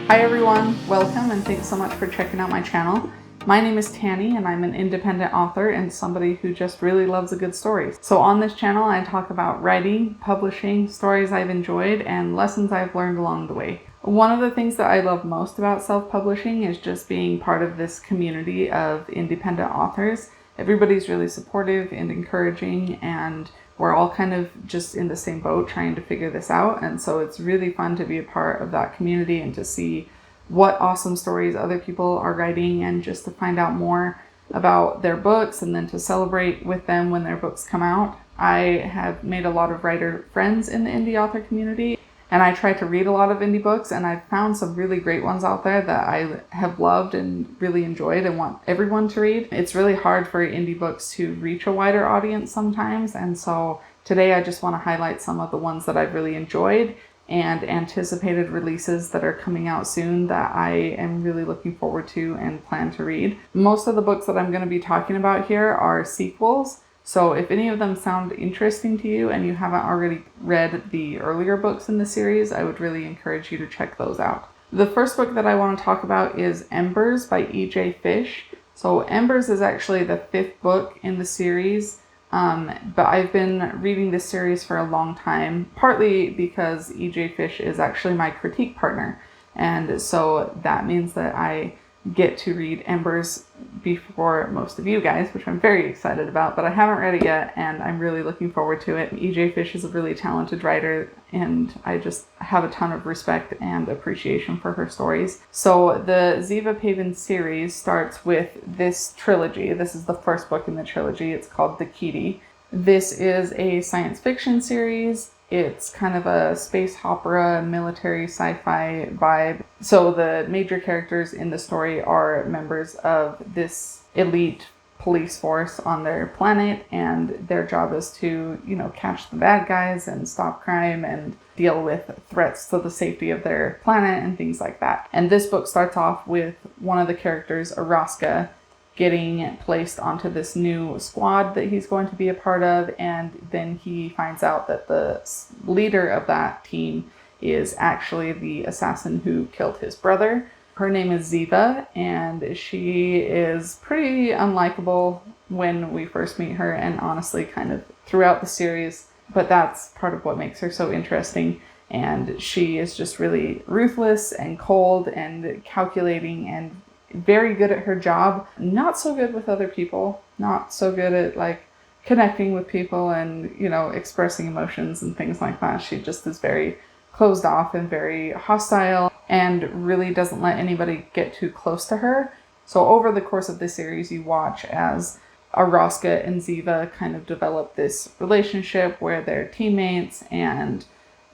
Hi everyone, welcome and thanks so much for checking out my channel. My name is Tanny and I'm an independent author and somebody who just really loves a good story. So on this channel I talk about writing, publishing, stories I've enjoyed, and lessons I've learned along the way. One of the things that I love most about self-publishing is just being part of this community of independent authors. Everybody's really supportive and encouraging, and we're all kind of just in the same boat trying to figure this out. And so it's really fun to be a part of that community and to see what awesome stories other people are writing, and just to find out more about their books and then to celebrate with them when their books come out. I have made a lot of writer friends in the indie author community, and I try to read a lot of indie books, and I've found some really great ones out there that I have loved and really enjoyed and want everyone to read. It's really hard for indie books to reach a wider audience sometimes, and so today I just want to highlight some of the ones that I've really enjoyed and anticipated releases that are coming out soon that I am really looking forward to and plan to read. Most of the books that I'm going to be talking about here are sequels. So if any of them sound interesting to you and you haven't already read the earlier books in the series, I would really encourage you to check those out. The first book that I want to talk about is Embers by E.J. Fish. So Embers is actually the 5th book in the series, but I've been reading this series for a long time, partly because E.J. Fish is actually my critique partner. And so that means that I get to read Embers before most of you guys, which I'm very excited about, but I haven't read it yet and I'm really looking forward to it. E.J. Fish is a really talented writer and I just have a ton of respect and appreciation for her stories. So the Ziva Paven series starts with this trilogy. This is the first book in the trilogy. It's called The Kitty. This is a science fiction series. It's kind of a space opera, military sci-fi vibe. So the major characters in the story are members of this elite police force on their planet, and their job is to, catch the bad guys and stop crime and deal with threats to the safety of their planet and things like that. And this book starts off with one of the characters, Araska, getting placed onto this new squad that he's going to be a part of, and then he finds out that the leader of that team is actually the assassin who killed his brother. Her name is Ziva, and she is pretty unlikable when we first meet her, and honestly kind of throughout the series, but that's part of what makes her so interesting. And she is just really ruthless and cold and calculating and very good at her job, not so good with other people, not so good at connecting with people and, expressing emotions and things like that. She just is very closed off and very hostile and really doesn't let anybody get too close to her. So over the course of this series, you watch as Araska and Ziva kind of develop this relationship where they're teammates and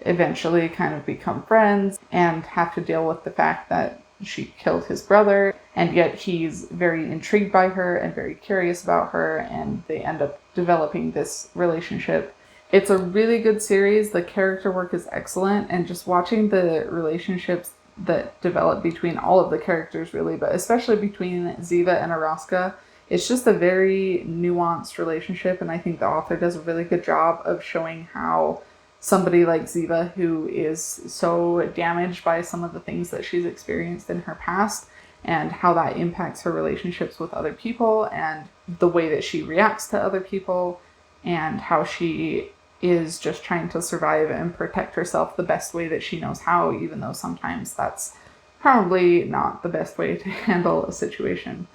eventually kind of become friends and have to deal with the fact that she killed his brother, and yet he's very intrigued by her and very curious about her, and they end up developing this relationship. It's a really good series. The character work is excellent, and just watching the relationships that develop between all of the characters really, but especially between Ziva and Araska, it's just a very nuanced relationship, and I think the author does a really good job of showing how somebody like Ziva, who is so damaged by some of the things that she's experienced in her past, and how that impacts her relationships with other people and the way that she reacts to other people, and how she is just trying to survive and protect herself the best way that she knows how, even though sometimes that's probably not the best way to handle a situation.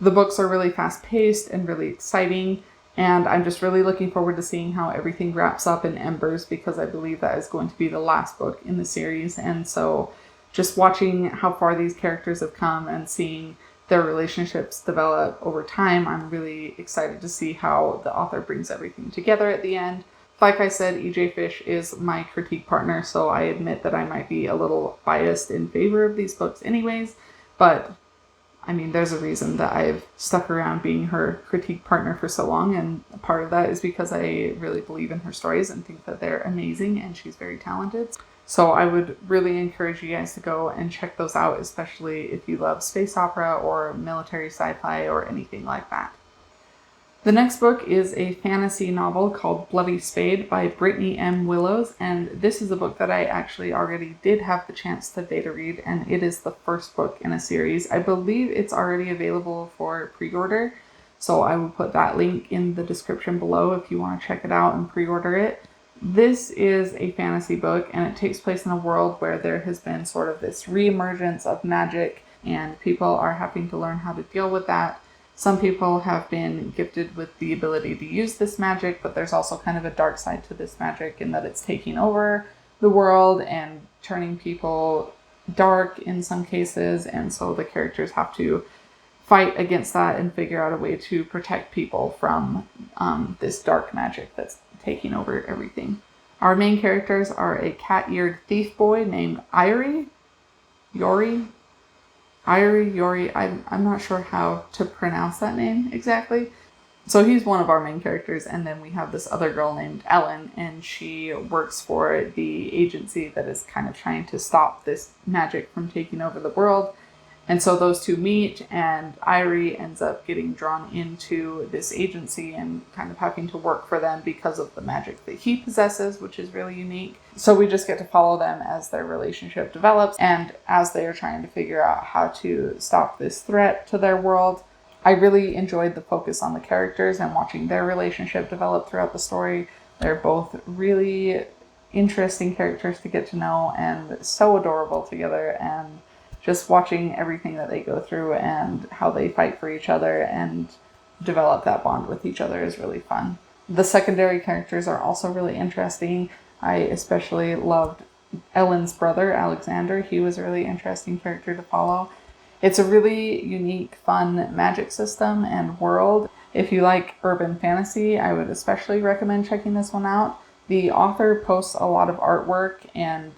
The books are really fast-paced and really exciting, and I'm just really looking forward to seeing how everything wraps up in Embers, because I believe that is going to be the last book in the series. And so just watching how far these characters have come and seeing their relationships develop over time, I'm really excited to see how the author brings everything together at the end. Like I said, E.J. Fish is my critique partner, so I admit that I might be a little biased in favor of these books anyways, but I mean, there's a reason that I've stuck around being her critique partner for so long, and part of that is because I really believe in her stories and think that they're amazing and she's very talented. So I would really encourage you guys to go and check those out, especially if you love space opera or military sci-fi or anything like that. The next book is a fantasy novel called Bloody Spade by Brittany M. Willows, and this is a book that I actually already did have the chance to beta read, and it is the first book in a series. I believe it's already available for pre-order, so I will put that link in the description below if you want to check it out and pre-order it. This is a fantasy book, and it takes place in a world where there has been sort of this reemergence of magic, and people are having to learn how to deal with that. Some people have been gifted with the ability to use this magic, but there's also kind of a dark side to this magic in that it's taking over the world and turning people dark in some cases, and so the characters have to fight against that and figure out a way to protect people from this dark magic that's taking over everything. Our main characters are a cat-eared thief boy named Yori. I'm not sure how to pronounce that name exactly. So he's one of our main characters, and then we have this other girl named Ellen, and she works for the agency that is kind of trying to stop this magic from taking over the world. And so those two meet, and Irie ends up getting drawn into this agency and kind of having to work for them because of the magic that he possesses, which is really unique. So we just get to follow them as their relationship develops and as they are trying to figure out how to stop this threat to their world. I really enjoyed the focus on the characters and watching their relationship develop throughout the story. They're both really interesting characters to get to know and so adorable together, and just watching everything that they go through and how they fight for each other and develop that bond with each other is really fun. The secondary characters are also really interesting. I especially loved Ellen's brother, Alexander. He was a really interesting character to follow. It's a really unique, fun magic system and world. If you like urban fantasy, I would especially recommend checking this one out. The author posts a lot of artwork and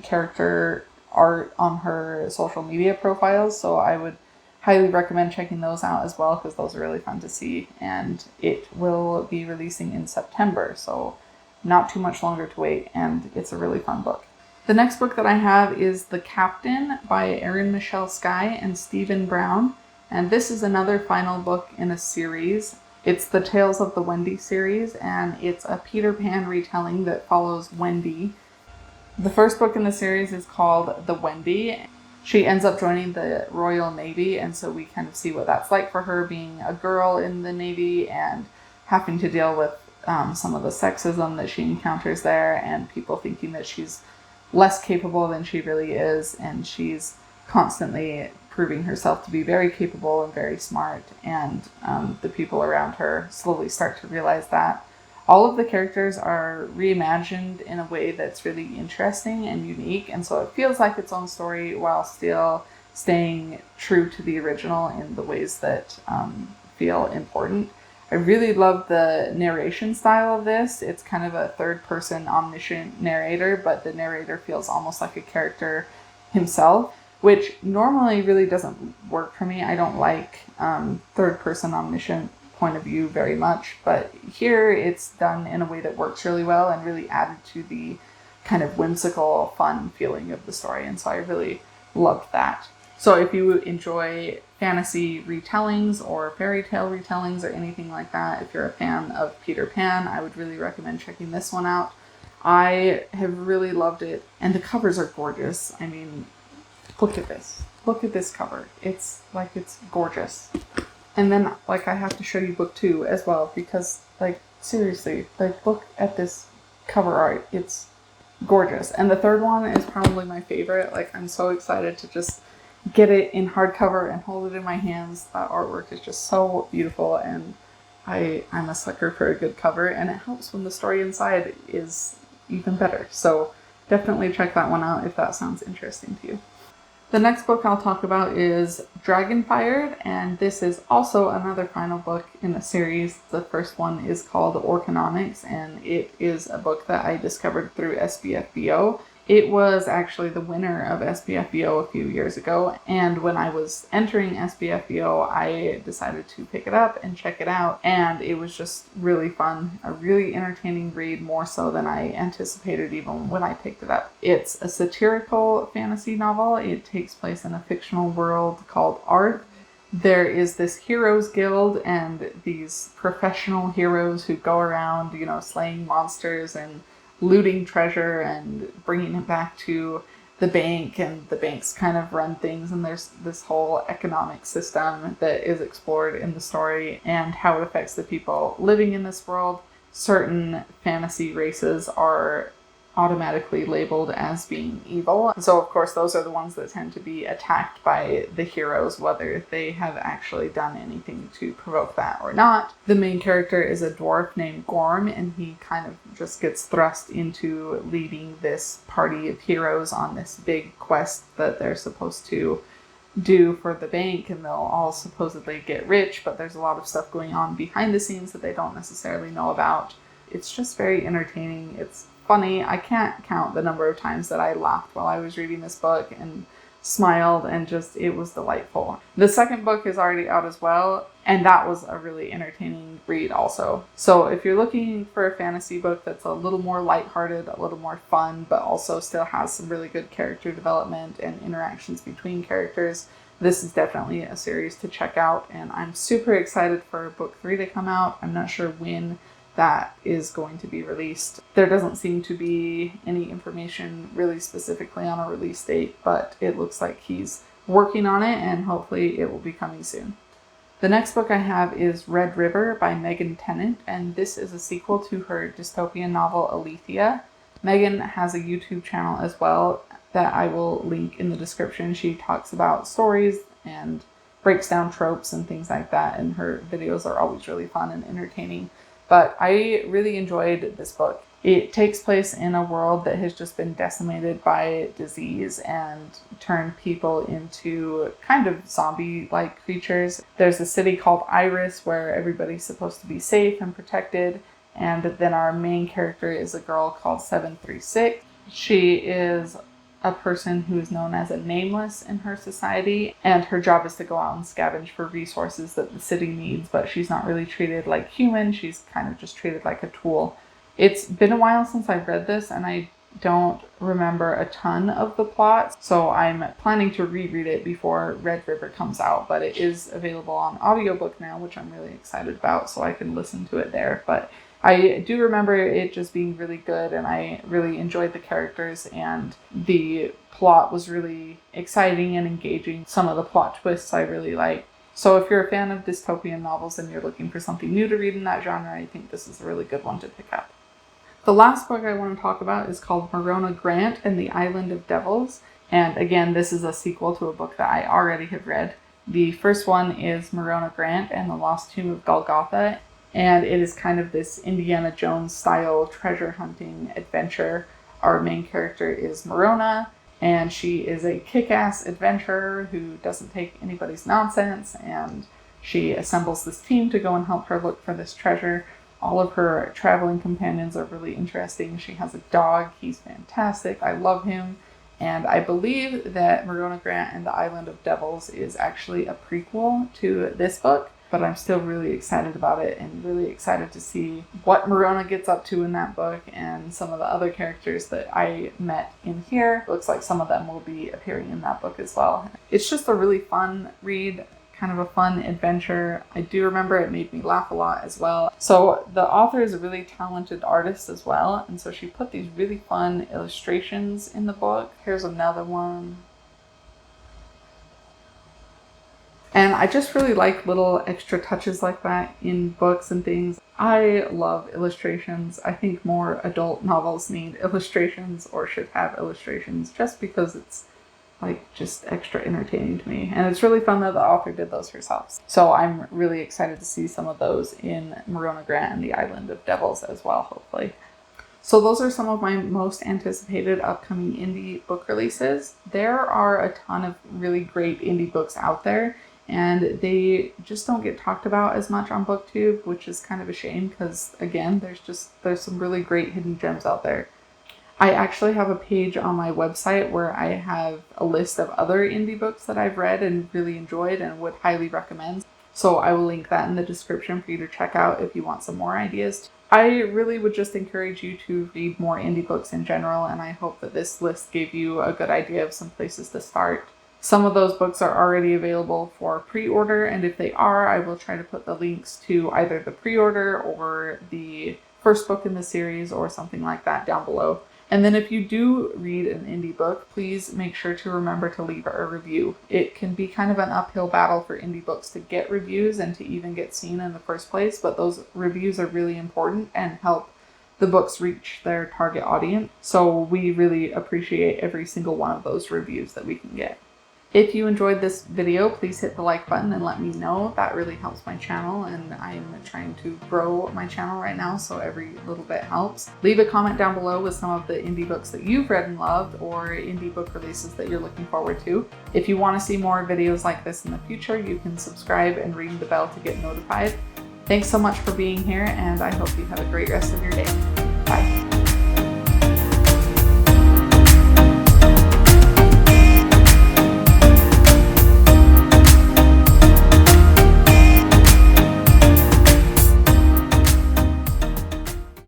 character art on her social media profiles, so I would highly recommend checking those out as well, because those are really fun to see, and it will be releasing in September, so not too much longer to wait, and it's a really fun book. The next book that I have is The Captain by Erin Michelle Skye and Stephen Brown, and this is another final book in a series. It's the Tales of the Wendy series, and it's a Peter Pan retelling that follows Wendy. The first book in the series is called The Wendy. She ends up joining the Royal Navy, and so we kind of see what that's like for her being a girl in the Navy and having to deal with some of the sexism that she encounters there, and people thinking that she's less capable than she really is, and she's constantly proving herself to be very capable and very smart, and the people around her slowly start to realize that. All of the characters are reimagined in a way that's really interesting and unique, and so it feels like its own story while still staying true to the original in the ways that feel important. I really love the narration style of this. It's kind of a third-person omniscient narrator, but the narrator feels almost like a character himself, which normally really doesn't work for me. I don't like third-person omniscient point of view very much, but here it's done in a way that works really well and really added to the kind of whimsical, fun feeling of the story, and so I really loved that. So if you enjoy fantasy retellings or fairy tale retellings or anything like that, if you're a fan of Peter Pan, I would really recommend checking this one out. I have really loved it, and the covers are gorgeous. I mean, look at this. Look at this cover. It's gorgeous. And then, I have to show you book 2 as well, because, seriously, look at this cover art. It's gorgeous. And the third one is probably my favorite. I'm so excited to just get it in hardcover and hold it in my hands. That artwork is just so beautiful, and I'm a sucker for a good cover, and it helps when the story inside is even better. So definitely check that one out if that sounds interesting to you. The next book I'll talk about is Dragonfired, and this is also another final book in the series. The first one is called Orconomics, and it is a book that I discovered through SBFBO. It was actually the winner of SBFBO a few years ago, and when I was entering SBFBO, I decided to pick it up and check it out, and it was just really fun, a really entertaining read, more so than I anticipated even when I picked it up. It's a satirical fantasy novel. It takes place in a fictional world called Arth. there is this heroes guild and these professional heroes who go around, slaying monsters and looting treasure and bringing it back to the bank, and the banks kind of run things, and there's this whole economic system that is explored in the story and how it affects the people living in this world. Certain fantasy races are automatically labeled as being evil. So of course those are the ones that tend to be attacked by the heroes, whether they have actually done anything to provoke that or not. The main character is a dwarf named Gorm, and he kind of just gets thrust into leading this party of heroes on this big quest that they're supposed to do for the bank, and they'll all supposedly get rich, but there's a lot of stuff going on behind the scenes that they don't necessarily know about. It's just very entertaining. It's funny. I can't count the number of times that I laughed while I was reading this book and smiled, and it was delightful. The second book is already out as well, and that was a really entertaining read also. So if you're looking for a fantasy book that's a little more lighthearted, a little more fun, but also still has some really good character development and interactions between characters, this is definitely a series to check out, and I'm super excited for book 3 to come out. I'm not sure when that is going to be released. There doesn't seem to be any information really specifically on a release date, but it looks like he's working on it, and hopefully it will be coming soon. The next book I have is Red River by Megan Tennant, and this is a sequel to her dystopian novel Alethea. Megan has a YouTube channel as well that I will link in the description. She talks about stories and breaks down tropes and things like that, and her videos are always really fun and entertaining. But I really enjoyed this book. It takes place in a world that has just been decimated by disease and turned people into kind of zombie-like creatures. There's a city called Iris where everybody's supposed to be safe and protected, and then our main character is a girl called 736. She is a person who is known as a nameless in her society, and her job is to go out and scavenge for resources that the city needs, but she's not really treated like human. She's kind of just treated like a tool. It's been a while since I've read this, and I don't remember a ton of the plot, so I'm planning to reread it before Red River comes out, but it is available on audiobook now, which I'm really excited about, so I can listen to it there. But I do remember it just being really good, and I really enjoyed the characters, and the plot was really exciting and engaging. Some of the plot twists I really like. So if you're a fan of dystopian novels and you're looking for something new to read in that genre, I think this is a really good one to pick up. The last book I want to talk about is called Veronica Grant and the Island of Devils. And again, this is a sequel to a book that I already have read. The first one is Veronica Grant and the Lost Tomb of Golgotha. And it is kind of this Indiana Jones style treasure hunting adventure. Our main character is Morona, and she is a kick-ass adventurer who doesn't take anybody's nonsense, and she assembles this team to go and help her look for this treasure. All of her traveling companions are really interesting. She has a dog. He's fantastic. I love him. And I believe that Veronica Grant and the Island of Devils is actually a prequel to this book. But I'm still really excited about it, and really excited to see what Morona gets up to in that book, and some of the other characters that I met in here. Looks like some of them will be appearing in that book as well. It's just a really fun read, kind of a fun adventure. I do remember it made me laugh a lot as well. So the author is a really talented artist as well, and so she put these really fun illustrations in the book. Here's another one. And I just really like little extra touches like that in books and things. I love illustrations. I think more adult novels need illustrations, or should have illustrations, just because it's like just extra entertaining to me. And it's really fun that the author did those herself. So I'm really excited to see some of those in Veronica Grant and the Island of Devils as well, hopefully. So those are some of my most anticipated upcoming indie book releases. There are a ton of really great indie books out there, and they just don't get talked about as much on BookTube, which is kind of a shame because, again, there's some really great hidden gems out there. I actually have a page on my website where I have a list of other indie books that I've read and really enjoyed and would highly recommend. So I will link that in the description for you to check out if you want some more ideas. I really would just encourage you to read more indie books in general, and I hope that this list gave you a good idea of some places to start. Some of those books are already available for pre-order, and if they are, I will try to put the links to either the pre-order or the first book in the series or something like that down below. And then if you do read an indie book, please make sure to remember to leave a review. It can be kind of an uphill battle for indie books to get reviews and to even get seen in the first place, but those reviews are really important and help the books reach their target audience. So we really appreciate every single one of those reviews that we can get. If you enjoyed this video, please hit the like button and let me know. That really helps my channel, and I'm trying to grow my channel right now, so every little bit helps. Leave a comment down below with some of the indie books that you've read and loved, or indie book releases that you're looking forward to. If you want to see more videos like this in the future, you can subscribe and ring the bell to get notified. Thanks so much for being here, and I hope you have a great rest of your day. Bye.